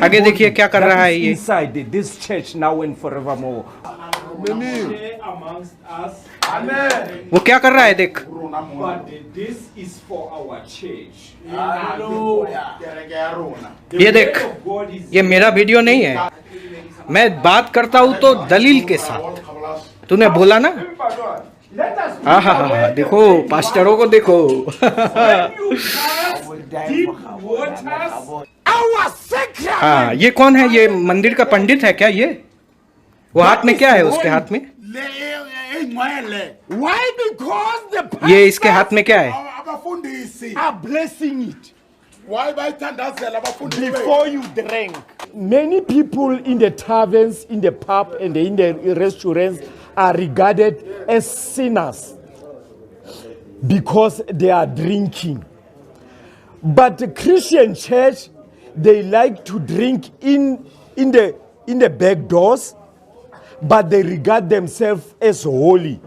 आगे देखिए क्या कर रहा है ये। वो क्या कर रहा है देख। ये देख, ये मेरा वीडियो नहीं है, मैं बात करता हूँ तो दलील के साथ। तूने बोला ना, हाँ, देखो पास्टरों को देखो। हाँ, ये कौन है? ये मंदिर का पंडित है क्या ये? वो हाथ में क्या है उसके हाथ में? ये इसके हाथ में क्या है? Before you drink, many people in the taverns, in the pub, and in the restaurants are regarded as sinners because they are drinking. But the Christian church, they like to drink in the back doors, but they regard themselves as holy.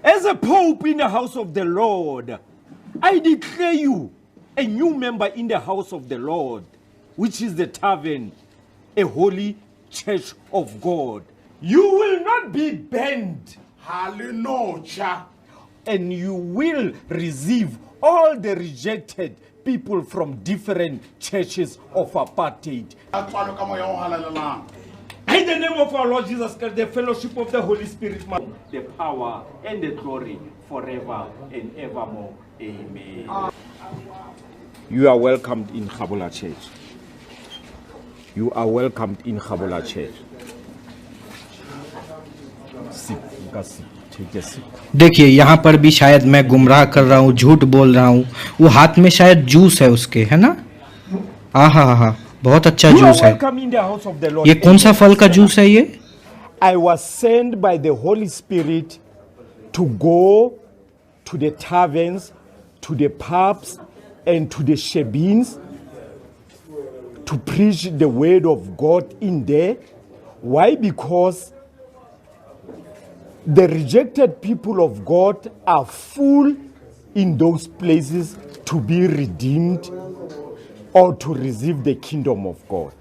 As a pope in the house of the Lord, I declare you a new member in the house of the Lord, which is the tavern, a holy church of God. You will not be banned. Hallelujah. And you will receive all the rejected people from different churches of apartheid. In the name of our Lord Jesus Christ, the fellowship of the Holy Spirit, the power and the glory forever and evermore. Amen. You are welcomed in Khabola Church. You are welcomed in Khabola Church. देखिए यहाँ पर भी शायद मैं गुमराह कर रहा हूँ, झूठ बोल रहा हूँ। वो हाथ में शायद जूस है उसके, है ना? हाँ, बहुत अच्छा जूस है। ये कौन सा फल का जूस है ये? I was sent by the Holy Spirit to go to the taverns, to the pubs, and to the shebeens to preach the word of God in there. Why? Because the rejected people of God are full in those places to be redeemed or to receive the kingdom of God.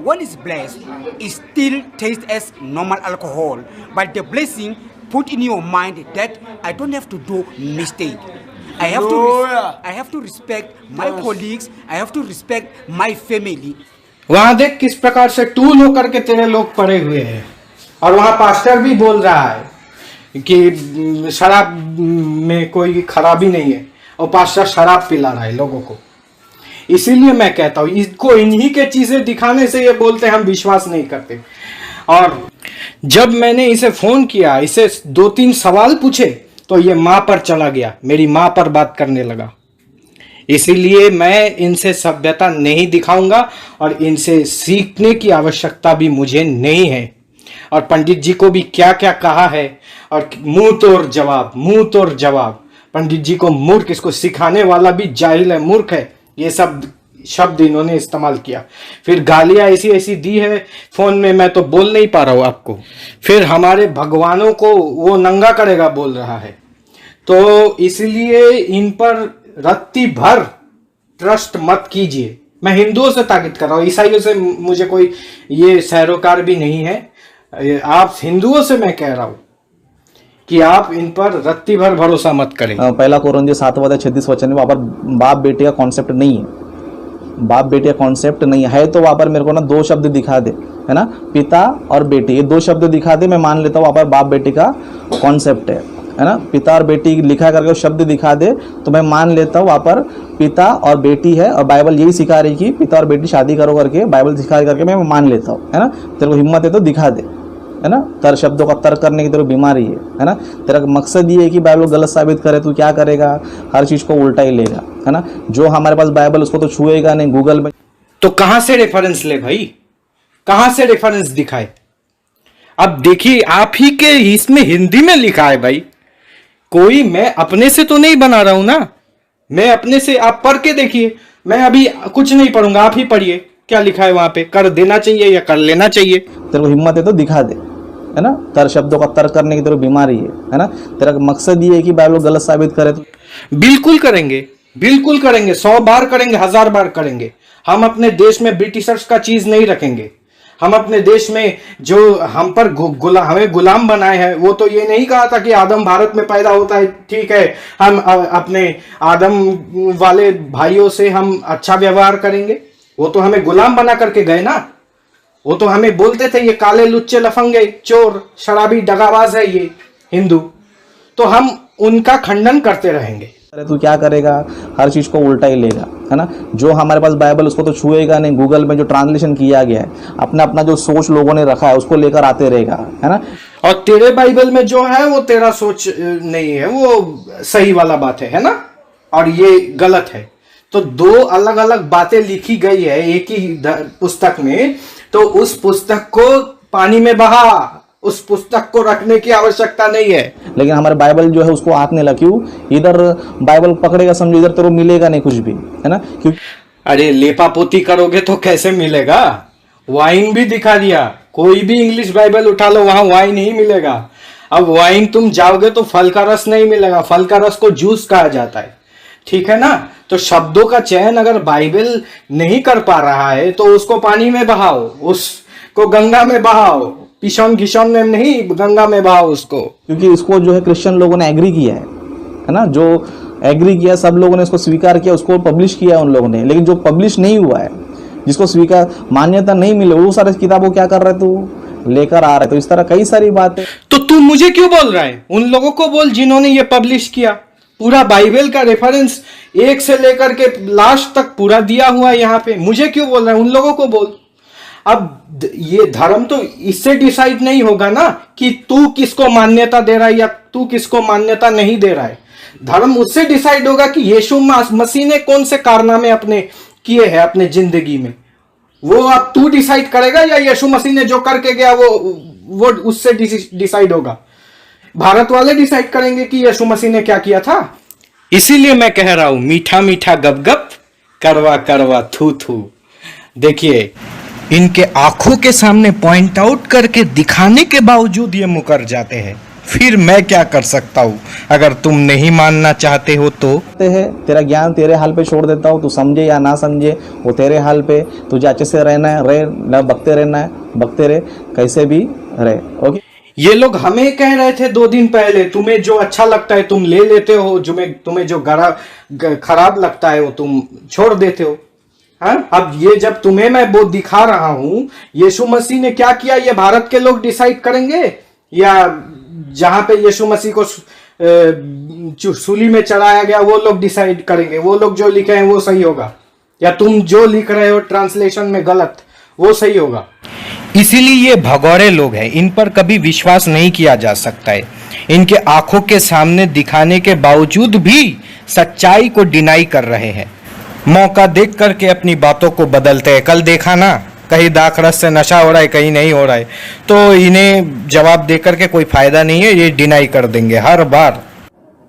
One is blessed, it still tastes as normal alcohol, but the blessing put in your mind that I don't have to do mistake. I have to respect my colleagues. I have to respect my family. वहाँ देख किस प्रकार से tool होकर के तेरे लोग पड़े हुए हैं, और वहाँ पास्टर भी बोल रहा है कि शराब में कोई खराबी नहीं है, और पास्टर शराब पिला रहा है लोगों को। इसीलिए मैं कहता हूँ इसको इन्हीं के चीजें दिखाने से ये बोलते हैं हम विश्वास नहीं करते। और जब मैंने इसे फोन किया, इसे 2-3 सवाल पूछे, तो ये मां पर चला गया, मेरी मां पर बात करने लगा। इसीलिए मैं इनसे सभ्यता नहीं दिखाऊंगा और इनसे सीखने की आवश्यकता भी मुझे नहीं है। और पंडित जी को भी क्या क्या कहा है, और मुंह तोड़ जवाब। पंडित जी को मूर्ख, इसको सिखाने वाला भी जाहिल है, मूर्ख है, ये सब शब्द इन्होंने इस्तेमाल किया। फिर गालियां ऐसी ऐसी दी है फोन में, मैं तो बोल नहीं पा रहा हूं आपको। फिर हमारे भगवानों को वो नंगा करेगा बोल रहा है। तो इसलिए इन पर रत्ती भर ट्रस्ट मत कीजिए। मैं हिंदुओं से ताकीद कर रहा हूं, ईसाइयों से मुझे कोई ये सैरोकार भी नहीं है। आप हिंदुओं से मैं कह रहा हूं कि आप इन पर रत्ती भर भरोसा मत करें। पहला कोरिन्थियों 7:36 में वहां पर बाप बेटे का कॉन्सेप्ट नहीं है, बाप बेटे का कॉन्सेप्ट नहीं है। तो वहां पर मेरे को ना 2 शब्द दिखा दे, है ना, पिता और बेटी, ये 2 शब्द दिखा दे, मैं मान लेता हूँ वहां पर बाप बेटे का कॉन्सेप्ट है ना। पिता और बेटी लिखा करके शब्द दिखा दे तो मैं मान लेता हूँ वहां पर पिता और बेटी है, और बाइबल यही सिखा रही कि पिता और बेटी शादी करो करके बाइबल सिखा करके मैं मान लेता हूँ, है ना। तेरे को हिम्मत है तो दिखा दे, है ना। तेरे शब्दों का तर्क करने की तेरे को बीमारी है ना। तेरा मकसद ये है कि बाइबल गलत साबित करे, तू क्या करेगा, हर चीज को उल्टा ही लेगा, है ना। जो हमारे पास बाइबल उसको तो छुएगा नहीं, गूगल में। तो कहां से रेफरेंस ले भाई, कहां से रेफरेंस दिखाए? अब देखिए, आप ही के इसमें हिंदी में लिखा है भाई, कोई मैं अपने से तो नहीं बना रहा हूं ना, मैं अपने से, आप पढ़ के देखिए। मैं अभी कुछ नहीं पढ़ूंगा, आप ही पढ़िए क्या लिखा है वहां पे, कर देना चाहिए या कर लेना चाहिए। तेरे को हिम्मत है तो दिखा दे, है ना। तेरे शब्दों का तर्क करने की तेरे को बीमारी है ना। तेरा मकसद ये है कि बाइबल गलत साबित करे तो बिल्कुल करेंगे, बिल्कुल करेंगे, 100 बार करेंगे, 1000 बार करेंगे। हम अपने देश में ब्रिटिशर्स का चीज नहीं रखेंगे। हम अपने देश में जो हम पर हमें गुलाम बनाए हैं, वो तो ये नहीं कहा था कि आदम भारत में पैदा होता है, ठीक है, हम अपने आदम वाले भाइयों से हम अच्छा व्यवहार करेंगे। वो तो हमें गुलाम बना करके गए ना। वो तो हमें बोलते थे ये काले लुच्चे लफंगे चोर शराबी दगाबाज है ये हिंदू, तो हम उनका खंडन करते रहेंगे। तू क्या करेगा, हर चीज को उल्टा ही लेगा, है ना। जो हमारे पास बाइबल उसको तो छुएगा नहीं, गूगल में जो ट्रांसलेशन किया गया है, अपना अपना जो सोच लोगों ने रखा है उसको लेकर आते रहेगा, है ना। और तेरे बाइबल में जो है वो तेरा सोच नहीं है, वो सही वाला बात है ना, और ये गलत है। तो 2 अलग अलग बातें लिखी गई है एक ही पुस्तक में, तो उस पुस्तक को पानी में बहा, उस पुस्तक को रखने की आवश्यकता नहीं है। लेकिन हमारे बाइबल जो है उसको हाथ नहीं लगा, क्यों? इधर बाइबल पकड़ेगा समझो, इधर तेरे को मिलेगा नहीं कुछ भी, है ना। क्योंकि अरे लेपा पोती करोगे तो कैसे मिलेगा? वाइन भी दिखा दिया, कोई भी इंग्लिश बाइबल उठा लो वहां वाइन ही मिलेगा। अब वाइन तुम जाओगे तो फल का रस नहीं मिलेगा, फल का रस को जूस कहा जाता है, ठीक है ना। तो शब्दों का चयन अगर बाइबल नहीं कर पा रहा है तो उसको पानी में बहाओ, उसको गंगा में बहाओ, पिशौन घिशौन में नहीं, गंगा में बहाओ उसको। क्योंकि इसको जो है क्रिश्चियन लोगों ने एग्री किया है ना। जो एग्री किया, सब लोगों ने इसको स्वीकार किया, उसको पब्लिश किया उन लोगों ने। लेकिन जो पब्लिश नहीं हुआ है, जिसको स्वीकार मान्यता नहीं मिले, वो सारे किताबों क्या कर रहे तू लेकर आ रहे। तो इस तरह कई सारी बातें। तो तू मुझे क्यों बोल रहा है? उन लोगों को बोल जिन्होंने ये पब्लिश किया। पूरा बाइबल का रेफरेंस 1 से लेकर के लास्ट तक पूरा दिया हुआ है यहाँ पे। मुझे क्यों बोल रहा है? उन लोगों को बोल। अब ये धर्म तो इससे डिसाइड नहीं होगा ना कि तू किसको मान्यता दे रहा है या तू किसको मान्यता नहीं दे रहा है। धर्म उससे डिसाइड होगा कि यीशु मसीह ने कौन से कारनामे अपने किए हैं अपने जिंदगी में। वो अब तू डिसाइड करेगा या यीशु मसीह ने जो करके गया वो उससे डिसाइड होगा। भारत वाले डिसाइड करेंगे कि यीशु मसीह ने क्या किया था। इसीलिए मैं कह रहा हूं, मीठा मीठा गप गप, करवा करवा थू थू। देखिए, इनके आंखों के सामने पॉइंट आउट करके दिखाने के बावजूद ये मुकर जाते हैं। फिर मैं क्या कर सकता हूं? अगर तुम नहीं मानना चाहते हो तो तेरा ज्ञान तेरे हाल पे छोड़ देता हूँ, तू समझे या ना समझे वो तेरे हाल पे। तुझे अच्छे से रहना है, रहे ना, बकते रहना है, बकते रहे, कैसे भी रहे। ओके, ये लोग हमें कह रहे थे 2 दिन पहले, तुम्हें जो अच्छा लगता है तुम ले लेते हो, तुम्हें जो खराब लगता है वो तुम छोड़ देते हो। हाँ, अब ये जब तुम्हें मैं वो दिखा रहा हूं, यीशु मसीह ने क्या किया ये भारत के लोग डिसाइड करेंगे या जहां पे यीशु मसीह को सूली में चढ़ाया गया वो लोग डिसाइड करेंगे? वो लोग जो लिखे हैं वो सही होगा या तुम जो लिख रहे हो ट्रांसलेशन में गलत वो सही होगा? इसीलिए ये भगोड़े लोग हैं, इन पर कभी विश्वास नहीं किया जा सकता है। इनके आंखों के सामने दिखाने के बावजूद भी सच्चाई को डिनाई कर रहे हैं, मौका देख करके अपनी बातों को बदलते हैं। कल देखा ना, कहीं दाखरस से नशा हो रहा है, कहीं नहीं हो रहा है, तो इन्हें जवाब दे करके कोई फायदा नहीं है, ये डिनाई कर देंगे हर बार।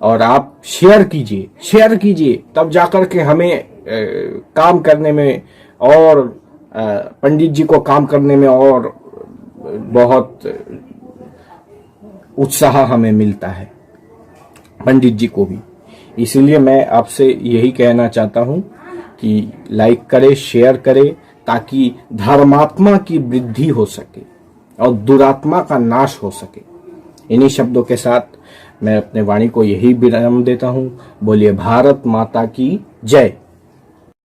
और आप शेयर कीजिए, तब जाकर के हमें काम करने में और पंडित जी को काम करने में और बहुत उत्साह हमें मिलता है, पंडित जी को भी। इसलिए मैं आपसे यही कहना चाहता हूं कि लाइक करें, शेयर करें, ताकि धर्मात्मा की वृद्धि हो सके और दुरात्मा का नाश हो सके। इन्हीं शब्दों के साथ मैं अपने वाणी को यही विराम देता हूं। बोलिए भारत माता की जय।